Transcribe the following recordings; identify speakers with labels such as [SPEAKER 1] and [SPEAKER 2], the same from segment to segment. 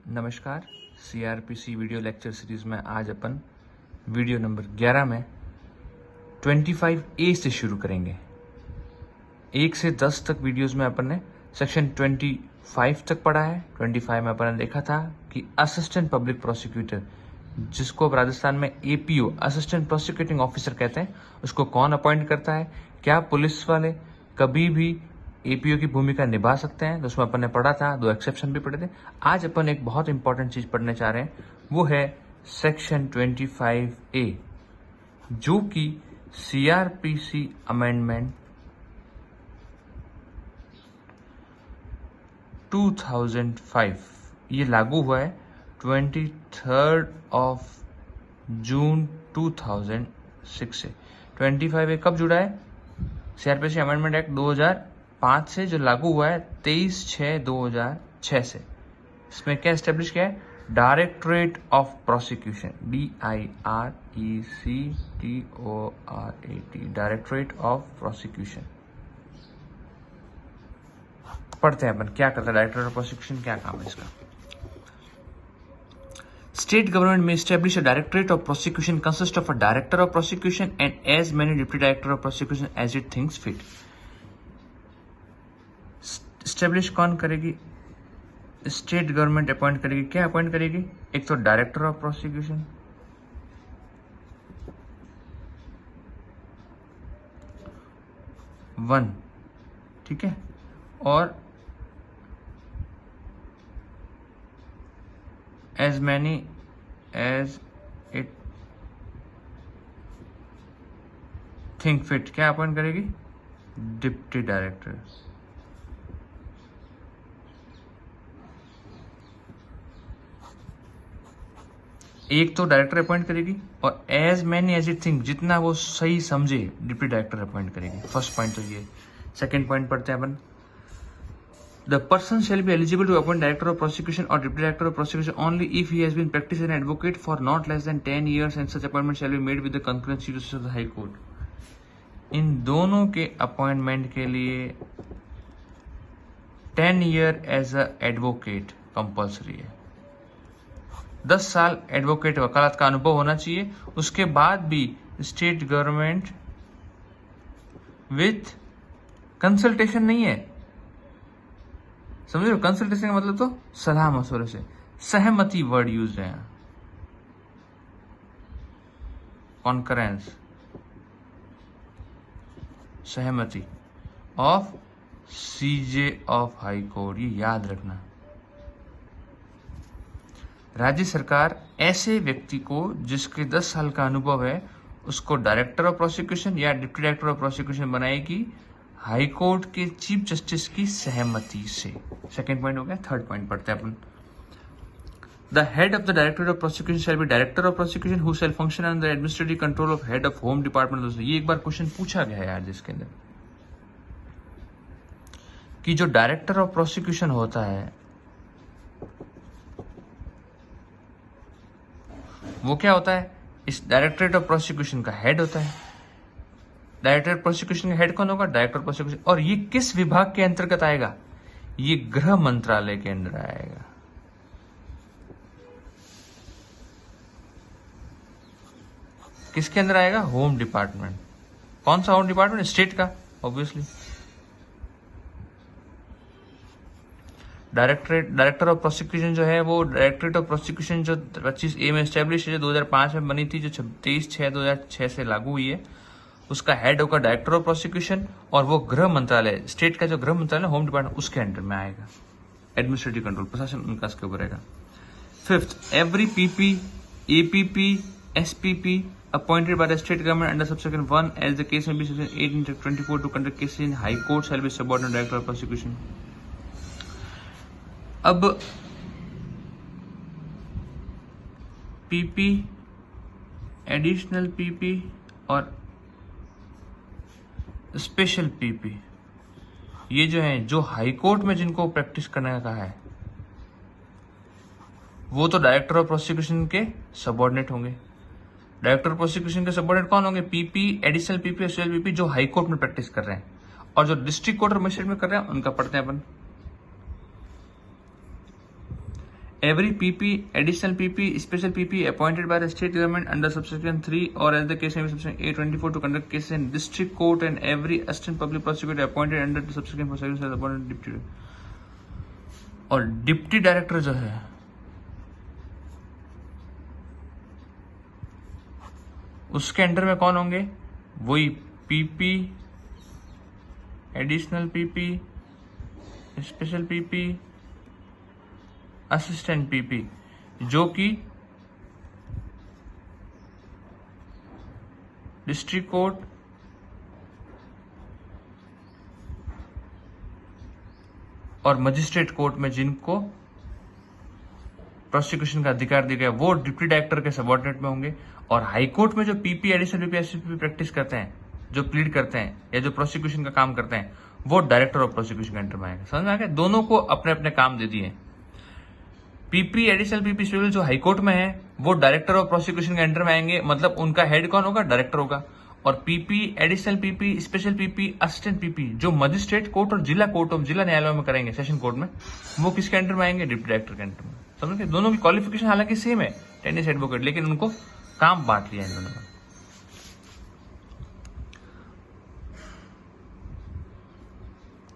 [SPEAKER 1] नमस्कार। CrPC video lecture series में आज अपन वीडियो नंबर 11 में 25A से शुरू करेंगे। 1 से 10 तक वीडियोस में अपन ने सेक्शन 25 तक पढ़ा है। 25 में अपन ने देखा था कि असिस्टेंट पब्लिक प्रोसिक्यूटर, जिसको राजस्थान में एपीओ असिस्टेंट प्रोसिक्यूटिंग ऑफिसर कहते हैं, उसको कौन अपॉइंट करता है, क्या पुलिस वाले कभी भी एपीओ की भूमिका निभा सकते हैं। तो उसमें अपन ने पढ़ा था, 2 एक्सेप्शन भी पढ़े थे। आज अपन एक बहुत इंपॉर्टेंट चीज पढ़ने चाह रहे हैं, वो है सेक्शन 25A, जो कि सीआरपीसी अमेंडमेंट 2005 ये लागू हुआ है 23 जून 2006 से। 25A कब जुड़ा है? सीआरपीसी अमेंडमेंट एक्ट 2005 से, जो लागू हुआ है 23/6/2006 से। इसमें क्या एस्टेब्लिश किया है? Directorate of prosecution, DIRECTORAT, directorate of prosecution. पढ़ते हैं अपन क्या करता है डायरेक्टरेट ऑफ प्रोसिक्यूशन, क्या काम है इसका। State government may establish a directorate of prosecution consist of a director of prosecution and as many deputy director of prosecution as it thinks fit. Establish कौन करेगी? स्टेट गवर्नमेंट अपॉइंट करेगी। क्या appoint करेगी? एक तो डायरेक्टर ऑफ प्रोसिक्यूशन, वन, ठीक है, और as many as it think fit। क्या अपॉइंट करेगी? Deputy director. एक तो डायरेक्टर अपॉइंट करेगी और as many as it think, जितना वो सही समझे, डिप्टी डायरेक्टर अपॉइंट करेगी। फर्स्ट पॉइंट तो ये। सेकंड पॉइंट पढ़ते हैं अपन। The person shall be eligible to appoint director of prosecution or deputy director of prosecution only if he has been practicing an advocate for not less than 10 years and such appointment shall be made with the concurrent chief justice of the High Court. इन दोनों के appointment के लिए 10 year as a advocate compulsory है। 10 साल advocate वकालत का अनुभव होना चाहिए। उसके बाद भी स्टेट गवर्नमेंट विथ कंसल्टेशन नहीं है, समझ रहे हो? कंसल्टेशन का मतलब तो सलाह मशवरे से, सहमति वर्ड यूज है, कॉन्करेंस, सहमति of CJ of high court. ये याद रखना। राज्य सरकार ऐसे व्यक्ति को जिसके 10 साल का अनुभव है, उसको डायरेक्टर ऑफ प्रोसिक्यूशन या डिप्टी डायरेक्टर ऑफ प्रोसिक्यूशन बनाएगी हाई कोर्ट के चीफ जस्टिस की सहमति से। सेकंड पॉइंट हो गया। थर्ड पॉइंट पढ़ते हैं अपन। The head of the directorate of prosecution shall be director of prosecution who shall function under administrative control of head of home department. ये एक बार क्वेश्चन पूछा गया है यार, जिसके अंदर कि जो डायरेक्टर ऑफ प्रोसिक्यूशन होता है वो क्या होता है? इस डायरेक्टरेट ऑफ प्रोसिक्यूशन का हेड होता है। डायरेक्टर प्रोसिक्यूशन का हेड कौन होगा? Director prosecution. और ये किस विभाग के अंतर्गत आएगा? ये गृह मंत्रालय के अंदर आएगा। किसके अंदर आएगा? Home department. कौन सा होम डिपार्टमेंट? स्टेट का, ऑब्वियसली। डायरेक्टर ऑफ प्रोसिक्यूशन जो है वो डायरेक्टरेट ऑफ प्रोसिक्यूशन जो 25A में एस्टेब्लिश है, जो 2005 में बनी थी, जो 23/6/2006 से लागू हुई है, उसका हेड होगा डायरेक्टर ऑफ प्रोसिक्यूशन और वो गृह मंत्रालय, स्टेट का जो गृह मंत्रालय, होम डिपार्टमेंट, उसके अंडर में आएगा। एडमिनिस्ट्रेटिव कंट्रोल, प्रशासन उनका इसके ऊपर रहेगा। Fifth, every PP, APP, SPP appointed by the state government under subsection 1 as the case में be section 8/24 to conduct cases in high court shall be subordinate director of prosecution. अब PP, additional PP और special PP, ये जो है, जो high court में जिनको practice करने का कहा है, वो तो डायरेक्टर ऑफ प्रोसिक्यूशन के सबऑर्डिनेट होंगे। डायरेक्टर ऑफ प्रोसिक्यूशन के सबऑर्डिनेट कौन होंगे? PP, additional PP, special PP, जो हाई कोर्ट में प्रैक्टिस कर रहे हैं। और जो डिस्ट्रिक्ट कोर्ट और मजिस्ट्रेट में कर रहे हैं, उनका पढ़ते हैं अपन। every PP, additional PP, special PP appointed by the state government under subsection 3 or as the case may be subsection A24 to conduct cases in district court, and every assistant public prosecutor appointed under the subsection for service as appointed deputy. और deputy director जो है उसके under में कौन होंगे? वही PP, additional PP, special PP, assistant PP, जो कि डिस्ट्रिक्ट कोर्ट और मजिस्ट्रेट कोर्ट में जिनको प्रोसिक्यूशन का अधिकार दिया गया वो डिप्टी डायरेक्टर के सबऑर्डिनेट में होंगे। और हाई कोर्ट में जो PP, additional PP, SPP practice करते हैं, जो प्लीड करते हैं या जो प्रोसिक्यूशन का काम करते हैं, वो डायरेक्टर ऑफ प्रोसिक्यूशन के अंडर में आएगा। समझ में आ गया? दोनों को अपने अपने काम दे दिए। PP, एडिशनल PP, स्पेशल जो हाई कोर्ट में है वो डायरेक्टर ऑफ प्रोसिक्यूशन के अंडर में आएंगे, मतलब उनका हेड कौन होगा? डायरेक्टर होगा। और PP, additional PP, special PP, assistant PP जो मजिस्ट्रेट कोर्ट और जिला न्यायालयों में करेंगे, सेशन कोर्ट में, वो किसके अंडर में आएंगे? डिप्टी डायरेक्टर के अंडर में। समझ गए? दोनों की क्वालिफिकेशन हालांकि सेम है, टेनिस एडवोकेट, लेकिन उनको काम बांट लिया इन दोनों का।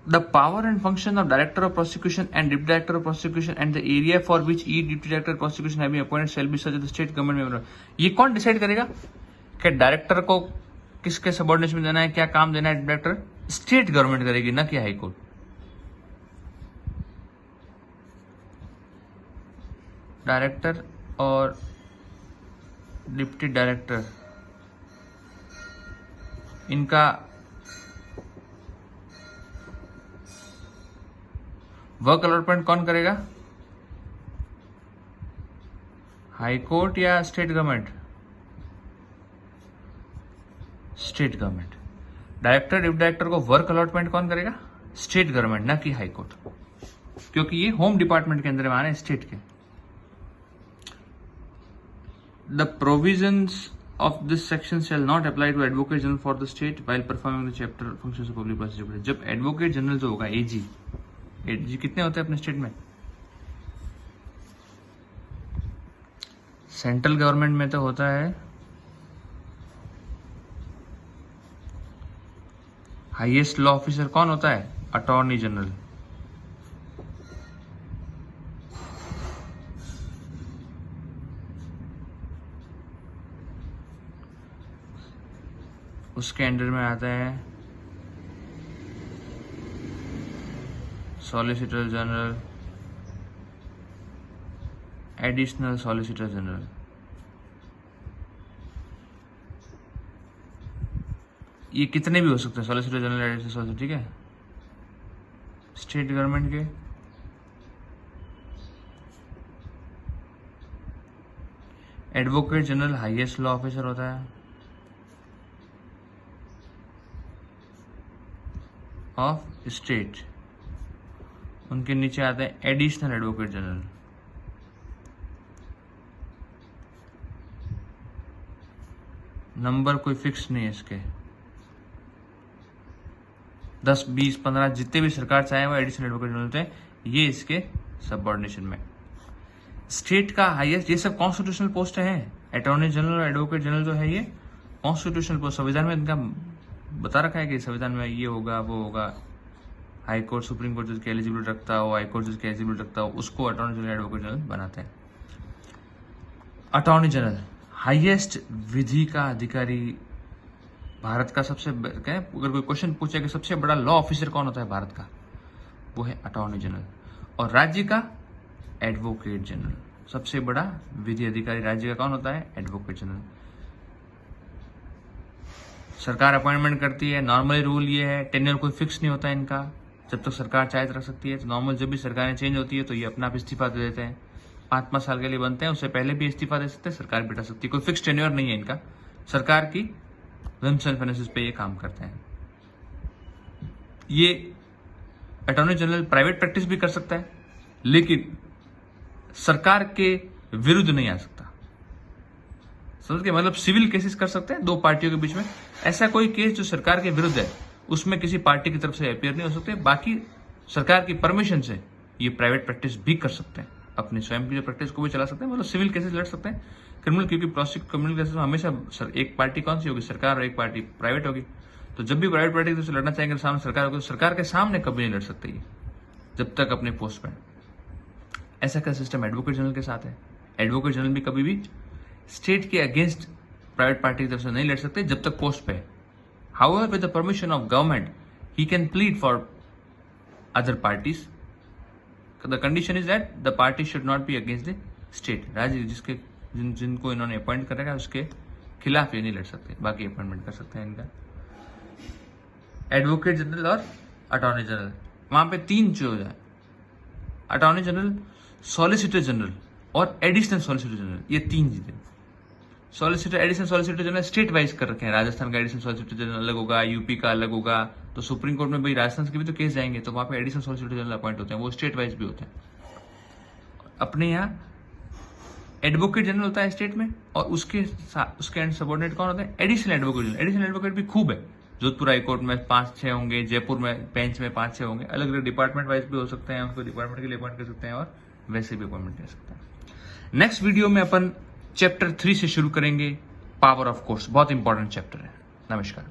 [SPEAKER 1] The power and function of Director of Prosecution and Deputy Director of Prosecution and the area for which each Deputy Director of Prosecution have been appointed shall be such that the state government member. ये कौन decide करेगा कि director को किसके subordination में देना है, क्या काम देना है? डायरेक्टर स्टेट गवर्नमेंट करेगी, ना कि हाई कोर्ट। डायरेक्टर और डिप्टी डायरेक्टर इनका वर्क अलॉटमेंट कौन करेगा? हाई कोर्ट या state government? State government. Director, deputy director को वर्क अलॉटमेंट कौन करेगा? स्टेट गवर्नमेंट, ना कि हाई कोर्ट, क्योंकि ये होम डिपार्टमेंट के अंदर में आ रहे हैं, स्टेट के। The provisions of this section shall not apply to advocate general for the state while performing the chapter functions of public prosecutor. जब एडवोकेट जनरल जो होगा AG कितने होते हैं अपने स्टेट में? सेंट्रल गवर्नमेंट में तो होता है हाईएस्ट लॉ ऑफिसर कौन होता है? Attorney general. उसके अंडर में आता है solicitor general, additional solicitor general. ये कितने भी हो सकते हैं, सॉलिसिटर जनरल, एडिशनल सॉलिसिटर, ठीक है? स्टेट गवर्नमेंट के advocate general highest law officer होता है ऑफ स्टेट। उनके नीचे आते हैं एडिशनल एडवोकेट जनरल। नंबर कोई फिक्स नहीं है इसके, 10, 20, 15 जितने भी सरकार चाहे वो एडिशनल एडवोकेट जनरल होते हैं, ये इसके सबऑर्डिनेशन में। स्टेट का हाईएस्ट, ये सब कॉन्स्टिट्यूशनल पोस्ट है। अटॉर्नी जनरल और एडवोकेट जनरल जो है ये कॉन्स्टिट्यूशनल पोस्ट, संविधान में इनका बता रखा है कि संविधान में ये होगा वो होगा। हाई कोर्ट, सुप्रीम कोर्ट जिसके एलिजिबल रखता हो, हाई कोर्ट जिसके एलिजिबल रखता हो, उसको अटॉर्नी जनरल, एडवोकेट जनरल बनाते हैं। अटॉर्नी जनरल हाईएस्ट विधि का अधिकारी, भारत का सबसे, अगर कोई क्वेश्चन पूछे कि सबसे बड़ा लॉ ऑफिसर कौन होता है भारत का, वो है अटॉर्नी जनरल। और राज्य का एडवोकेट जनरल। सबसे बड़ा विधि अधिकारी राज्य का कौन होता है? Advocate general. सरकार अपॉइंटमेंट करती है। नॉर्मली रूल ये है, टेन्योर कोई फिक्स नहीं होता है इनका, जब तक सरकार चाहे तो रख सकती है। तो नॉर्मल जब भी सरकारें चेंज होती है तो ये अपना आप इस्तीफा दे देते हैं। 5-5 साल के लिए बनते हैं, उससे पहले भी इस्तीफा दे सकते हैं, सरकार भी हटा सकती है। कोई फिक्स टेन्योर नहीं है इनका, सरकार की विम्स एंड फाइनेंसेस पे ये काम करते हैं। ये अटॉर्नी जनरल प्राइवेट प्रैक्टिस भी कर सकता है, लेकिन सरकार के विरुद्ध नहीं आ सकता। समझ के मतलब सिविल केसेस कर सकते हैं 2 पार्टियों के बीच में। ऐसा कोई केस जो सरकार के विरुद्ध है उसमें किसी पार्टी की तरफ से अपियर नहीं हो सकते। बाकी सरकार की परमिशन से ये प्राइवेट प्रैक्टिस भी कर सकते हैं। अपनी स्वयं की जो प्रैक्टिस को भी चला सकते हैं, मतलब सिविल केसेस लड़ सकते हैं। क्रिमिनल, क्योंकि प्रोसिक्यूट क्रिमिनल केसेस में हमेशा एक पार्टी कौन सी होगी, सरकार, और एक पार्टी प्राइवेट होगी। तो जब भी प्राइवेट पार्टी से लड़ना चाहेंगे सामने सरकार होगी, तो सरकार के सामने कभी नहीं लड़ सकते ये, जब तक अपने पोस्ट पर। ऐसा का सिस्टम एडवोकेट जनरल के साथ है। एडवोकेट जनरल भी कभी भी स्टेट के अगेंस्ट प्राइवेट पार्टी की तरफ से नहीं लड़ सकते जब तक पोस्ट पे है। However with the permission of government he can plead for other parties. The condition is that the party should not be against the state. राज्य जिसके जिनको इन्होंने अपॉइंट करेगा उसके खिलाफ ये नहीं लड़ सकते, बाकी अपॉइंटमेंट कर सकते हैं इनका। एडवोकेट जनरल और अटॉर्नी जनरल, वहां पे 3 चीज है, अटॉर्नी जनरल, सॉलिसिटर जनरल और एडिशनल सॉलिसिटर जनरल, ये 3 चीजें। Solicitor, additional solicitor general state wise कर रखे हैं। राजस्थान का एडिशनल सॉलिसिटर जनरल अलग होगा, यूपी का अलग होगा। तो सुप्रीम कोर्ट में भाई राजस्थान के भी तो केस जाएंगे, तो वहां पे एडिशनल सॉलिसिटर जनरल अपॉइंट होते हैं, वो स्टेट वाइज भी होते हैं। अपने यहाँ एडवोकेट जनरल होता है स्टेट में, और उसके एंड सबऑर्डिनेट कौन होता है, additional advocate general. Additional advocate भी खूब है, जोधपुर हाईकोर्ट में 5-6 होंगे, जयपुर में बेंच में 5-6 होंगे। अलग अलग डिपार्टमेंट वाइज भी हो सकते हैं, उनको डिपार्टमेंट के लिए अपॉइंट कर सकते हैं और वैसे भी अपॉइंटमेंट कर सकते हैं। नेक्स्ट वीडियो में अपन चैप्टर 3 से शुरू करेंगे, पावर ऑफ कोर्ट्स। बहुत इंपॉर्टेंट चैप्टर है। नमस्कार।